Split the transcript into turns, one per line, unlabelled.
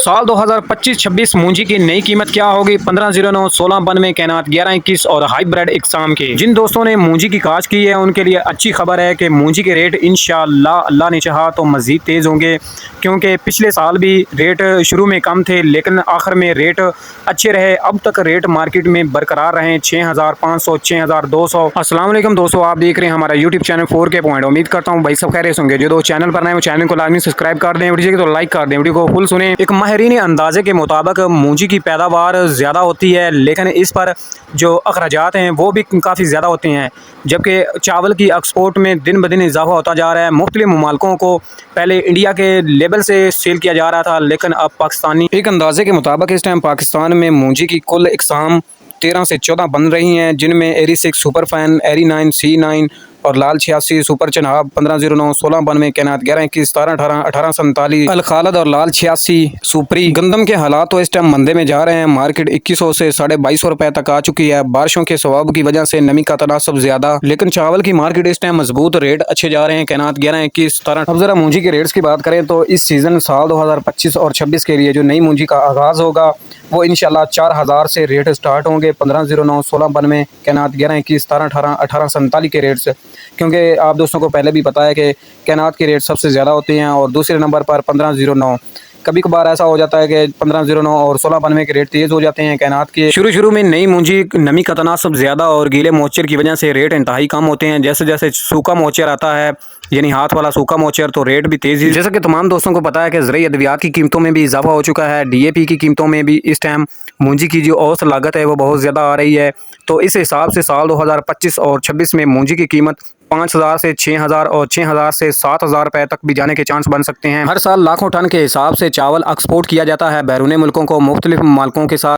साल 2025-26 मूंजी की नई कीमत क्या होगी? 1509, 1692, कैनात 1121 और हाइब्रिड इकसाम के। जिन दोस्तों ने मूंजी की काश की है उनके लिए अच्छी खबर है कि मूंजी के रेट इंशाअल्लाह अल्लाह ने चाहा तो मज़ीद तेज़ होंगे, क्योंकि पिछले साल भी रेट शुरू में कम थे लेकिन आखिर में रेट अच्छे रहे। अब तक रेट मार्केट में बरकरार रहे 6500, 6200। अस्सलाम वालेकुम दोस्तों, आप देख रहे हैं हमारा यूट्यूब चैनल 4K पॉइंट। उम्मीद करता हूँ भाई सब खैरियत होंगे। जो दोस्त चैनल पर नए वो चैनल को लाजमी सब्सक्राइब कर दें, वीडियो को लाइक कर दें, वीडियो को फुल सुने। एक माहिरीन अंदाजे के मुताबिक मूंजी की पैदावार ज़्यादा होती है लेकिन इस पर जो अखराजात हैं वो भी काफ़ी ज़्यादा होते हैं, जबकि चावल की एक्सपोर्ट में दिन ब दिन इजाफा होता जा रहा है। मुख्तलिफ ममालिकों को पहले इंडिया के लेवल से सेल किया जा रहा था लेकिन अब पाकिस्तानी एक अंदाजे के मुताबिक इस टाइम पाकिस्तान में मूंजी की कुल इकसाम 13 से 14 बन रही हैं, जिनमें एरी 6 सुपर फैन, एरी 9, C9 और लाल 86 सुपर चनाब, 1509, 1692, कैनात 1121, 1718, 1847, अल खालद और लाल 86 सुपरी। गंदम के हालात तो इस टाइम मंदे में जा रहे हैं। मार्केट 2100 से 2250 रुपए तक आ चुकी है। बारिशों के सवाब की वजह से नमी का तनासब ज्यादा, लेकिन चावल की मार्केट इस टाइम मजबूत, रेट अच्छे जा रहे हैं। कैनात 1121, 17। अब जरा मूंजी के रेट्स की बात करें तो इस सीजन साल 2025 और 26 के लिए जो नई मूंजी का आगाज होगा वो इंशाल्लाह 4000 से रेट स्टार्ट होंगे। 1509, 1692, कैनात 1121, 1718, 1847 के रेट्स, क्योंकि आप दोस्तों को पहले भी पता है कि कैनात के रेट सबसे ज़्यादा होते हैं और दूसरे नंबर पर 1509। कभी कभार ऐसा हो जाता है कि 1509 और 1692 के रेट तेज़ हो जाते हैं। कैनात के शुरू में नई मूंजी नमी का तनासब ज़्यादा और गीले मोचर की वजह से रेट इंतहाई कम होते हैं। जैसे जैसे सूखा मोचर आता है, यानी हाथ वाला सूखा मोचर, तो रेट भी तेज़ी। जैसा कि तमाम दोस्तों को पता है कि ज़रूरी अद्वियात की कीमतों में भी इजाफा हो चुका है। DAP की कीमतों में भी इस टाइम मूंजी की जो औसत लागत है वो बहुत ज़्यादा आ रही है। तो इस हिसाब से साल 2025 और 26 में मूंजी की कीमत 5000 से 6000 और 6000 से 7000 रुपए तक भी जाने के चांस बन सकते हैं। हर साल लाखों टन के हिसाब से चावल एक्सपोर्ट किया जाता है बैरून मुल्कों को, मुख्तलिफ मालिकों के साथ।